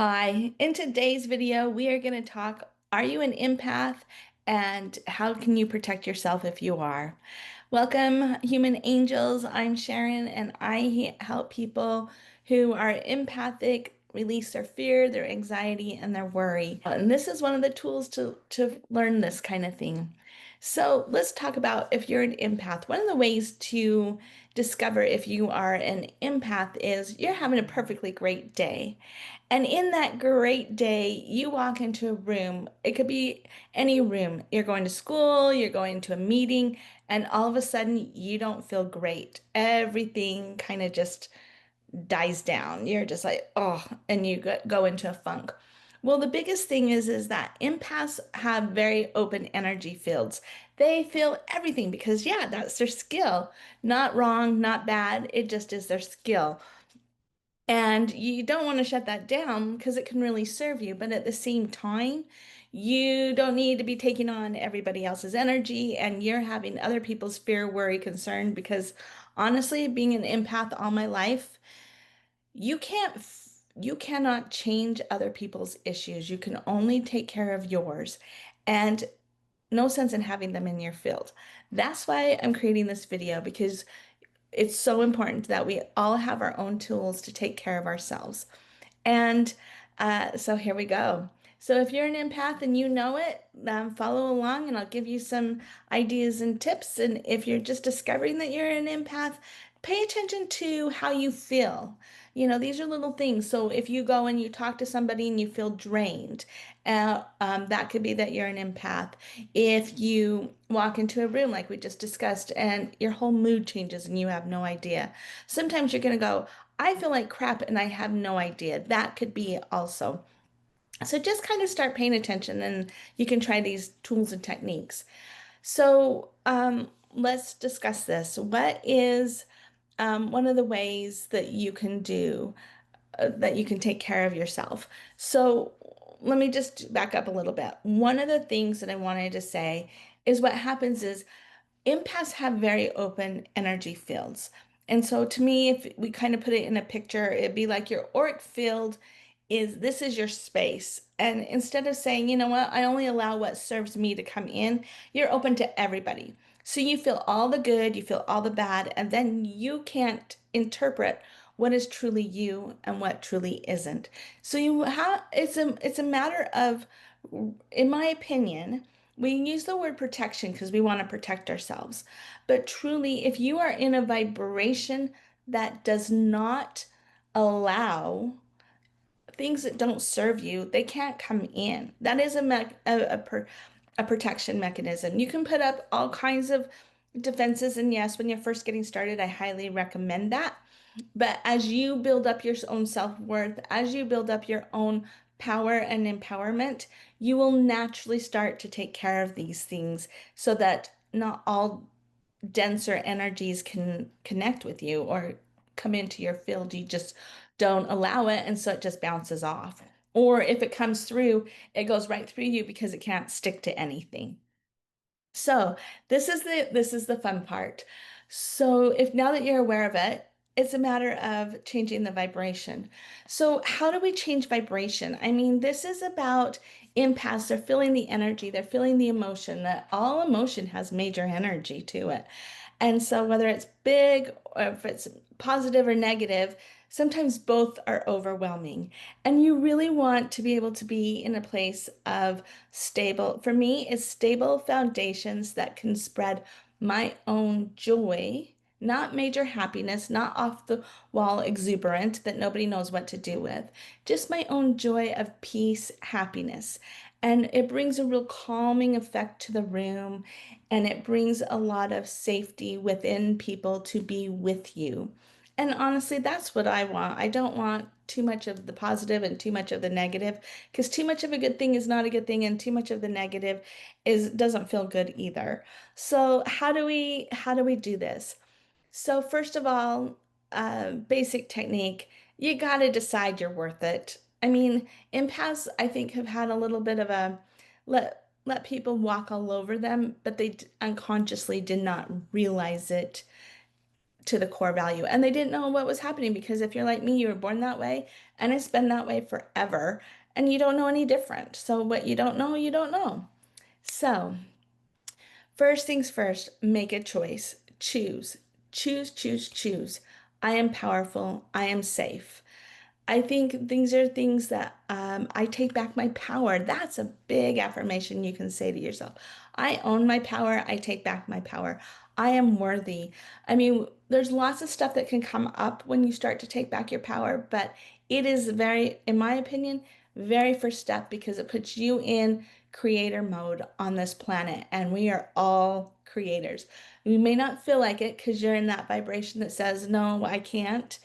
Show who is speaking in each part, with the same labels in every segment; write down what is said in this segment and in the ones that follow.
Speaker 1: Hi, in today's video, we are going to talk, are you an empath and how can you protect yourself if you are? Welcome, human angels. I'm Sharon and I help people who are empathic release their fear, their anxiety, and their worry. And this is one of the tools to learn this kind of thing. So let's talk about if you're an empath. One of the ways to discover if you are an empath is you're having a perfectly great day. And in that great day, you walk into a room. It could be any room. You're going to school, you're going to a meeting, and all of a sudden you don't feel great. Everything kind of just dies down. You're just like, oh, and you go into a funk. Well, the biggest thing is that empaths have very open energy fields. They feel everything because, yeah, that's their skill. Not wrong, not bad. It just is their skill. And you don't want to shut that down because it can really serve you. But at the same time, you don't need to be taking on everybody else's energy and you're having other people's fear, worry, concern. Because honestly, being an empath all my life, you cannot change other people's issues. You can only take care of yours. And no sense in having them in your field. That's why I'm creating this video because it's so important that we all have our own tools to take care of ourselves. And so here we go. So if you're an empath and you know it, follow along and I'll give you some ideas and tips. And if you're just discovering that you're an empath, pay attention to how you feel. These are little things. So if you go and you talk to somebody and you feel drained, that could be that you're an empath. If you walk into a room like we just discussed and your whole mood changes and you have no idea, sometimes you're going to go, I feel like crap and I have no idea. That could be also. So just kind of start paying attention and you can try these tools and techniques. So let's discuss this. What is one of the ways that you can do that you can take care of yourself? So let me just back up a little bit. One of the things that I wanted to say is what happens is empaths have very open energy fields. And so to me, if we kind of put it in a picture, it'd be like your auric field is this is your space. And instead of saying, you know what, I only allow what serves me to come in, you're open to everybody. So you feel all the good, you feel all the bad, and then you can't interpret what is truly you and what truly isn't. So you have it's a matter of, in my opinion, we use the word protection because we want to protect ourselves. But truly, if you are in a vibration that does not allow things that don't serve you, they can't come in. That is a protection mechanism. You can put up all kinds of defenses, and yes, when you're first getting started, I highly recommend that. But as you build up your own self-worth, as you build up your own power and empowerment, you will naturally start to take care of these things so that not all denser energies can connect with you or come into your field. You just don't allow it, and so it just bounces off. Or if it comes through, it goes right through you because it can't stick to anything. So this is the fun part. So if now that you're aware of it, it's a matter of changing the vibration. So how do we change vibration? I mean, this is about empaths. They're feeling the energy, they're feeling the emotion. That all emotion has major energy to it. And so whether it's big or if it's positive or negative, sometimes both are overwhelming. And you really want to be able to be in a place of stable, for me, it's stable foundations that can spread my own joy, not major happiness, not off the wall exuberant that nobody knows what to do with, just my own joy of peace, happiness. And it brings a real calming effect to the room, and it brings a lot of safety within people to be with you. And honestly, that's what I want. I don't want too much of the positive and too much of the negative, because too much of a good thing is not a good thing, and too much of the negative is doesn't feel good either. So how do we do this? So first of all, basic technique, you got to decide you're worth it. I mean, empaths, I think, have had a little bit of a let people walk all over them, but they unconsciously did not realize it to the core value. And they didn't know what was happening because if you're like me, you were born that way and it's been that way forever and you don't know any different. So what you don't know, you don't know. So first things first, make a choice. Choose, choose, choose, choose. I am powerful. I am safe. I think these are things that I take back my power. That's a big affirmation you can say to yourself. I own my power. I take back my power. I am worthy. I mean, there's lots of stuff that can come up when you start to take back your power, but it is very, in my opinion, very first step because it puts you in creator mode on this planet, and we are all creators. You may not feel like it because you're in that vibration that says, no, I can't.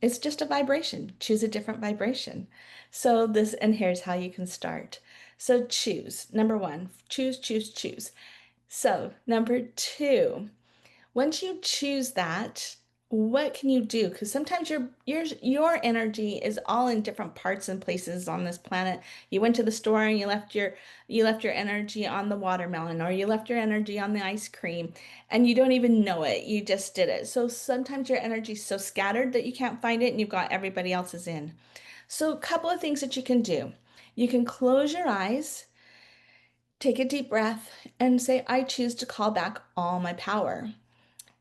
Speaker 1: It's just a vibration. Choose a different vibration. So this, and here's how you can start. So choose. Number one, choose, choose, choose. So number two, once you choose that, what can you do? Because sometimes your energy is all in different parts and places on this planet. You went to the store and you left your energy on the watermelon, or you left your energy on the ice cream, and you don't even know it. You just did it. So sometimes your energy is so scattered that you can't find it and you've got everybody else's in. So a couple of things that you can do. You can close your eyes, take a deep breath, and say, I choose to call back all my power.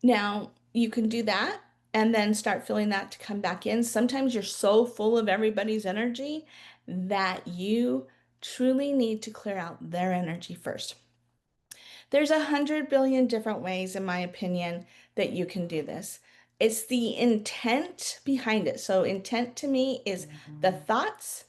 Speaker 1: Now, you can do that and then start feeling that to come back in. Sometimes you're so full of everybody's energy that you truly need to clear out their energy first. There's 100 billion different ways, in my opinion, that you can do this. It's the intent behind it. So, intent to me is the thoughts,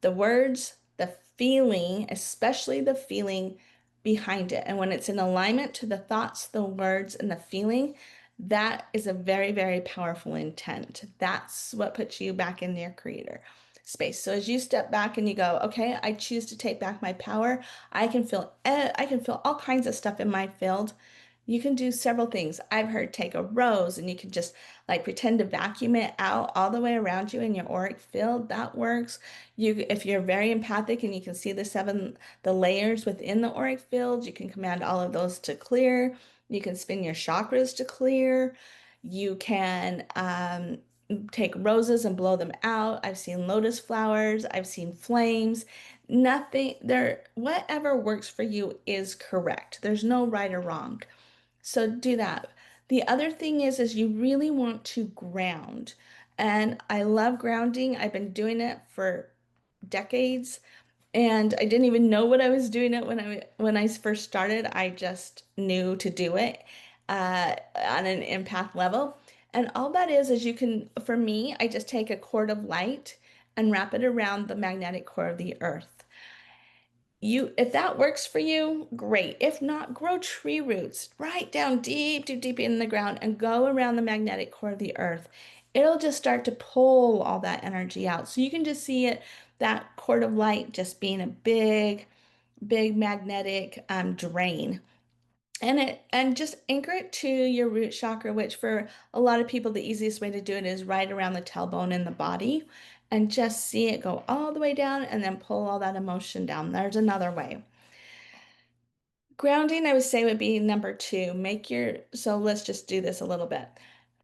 Speaker 1: the words, the feeling, especially the feeling behind it. And when it's in alignment to the thoughts, the words, and the feeling, that is a very, very powerful intent. That's what puts you back in your creator space. So as you step back and you go, okay, I choose to take back my power. I can feel all kinds of stuff in my field. You can do several things. I've heard take a rose and you can just like pretend to vacuum it out all the way around you in your auric field. That works. If you're very empathic and you can see the layers within the auric field, you can command all of those to clear. You can spin your chakras to clear. You can take roses and blow them out. I've seen lotus flowers. I've seen flames. Nothing there, whatever works for you is correct. There's no right or wrong. So do that. The other thing is you really want to ground. And I love grounding. I've been doing it for decades, and I didn't even know what I was doing it when I first started. I just knew to do it on an empath level. And all that is you can, for me, I just take a cord of light and wrap it around the magnetic core of the earth. If that works for you, great. If not, grow tree roots right down deep, deep, deep in the ground and go around the magnetic core of the earth. It'll just start to pull all that energy out. So you can just see it, that cord of light just being a big, big magnetic drain. And just anchor it to your root chakra, which for a lot of people, the easiest way to do it is right around the tailbone in the body, and just see it go all the way down and then pull all that emotion down. There's another way. Grounding, I would say, would be number two. So let's just do this a little bit.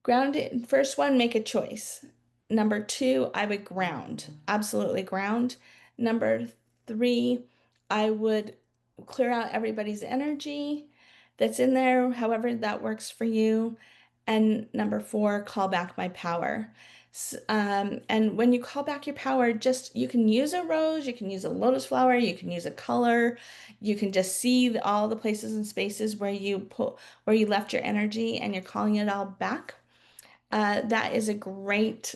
Speaker 1: Grounding, first one, make a choice. Number two, I would ground, absolutely ground. Number three, I would clear out everybody's energy that's in there, however that works for you. And number four, call back my power. And when you call back your power, you can use a rose, you can use a lotus flower, you can use a color, you can just see all the places and spaces where you left your energy and you're calling it all back. That is a great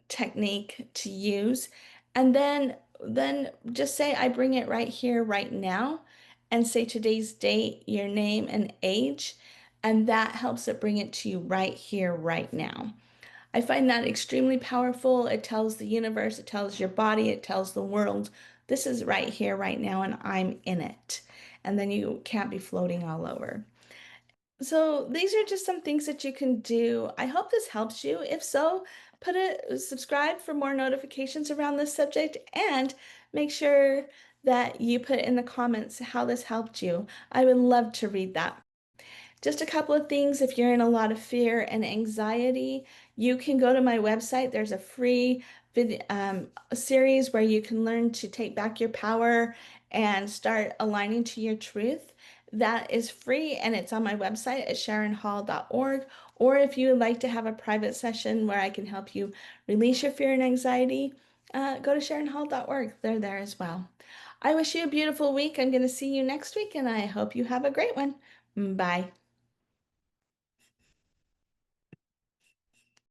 Speaker 1: technique to use. And then just say, I bring it right here, right now, and say today's date, your name, and age. And that helps it bring it to you right here, right now. I find that extremely powerful. It tells the universe, it tells your body, it tells the world, this is right here, right now, and I'm in it. And then you can't be floating all over. So these are just some things that you can do. I hope this helps you. If so, subscribe for more notifications around this subject and make sure that you put in the comments how this helped you. I would love to read that. Just a couple of things. If you're in a lot of fear and anxiety, you can go to my website. There's a free video, series where you can learn to take back your power and start aligning to your truth. That is free and it's on my website at sharonhall.org. Or if you would like to have a private session where I can help you release your fear and anxiety, go to sharonhall.org. They're there as well. I wish you a beautiful week. I'm going to see you next week and I hope you have a great one. Bye.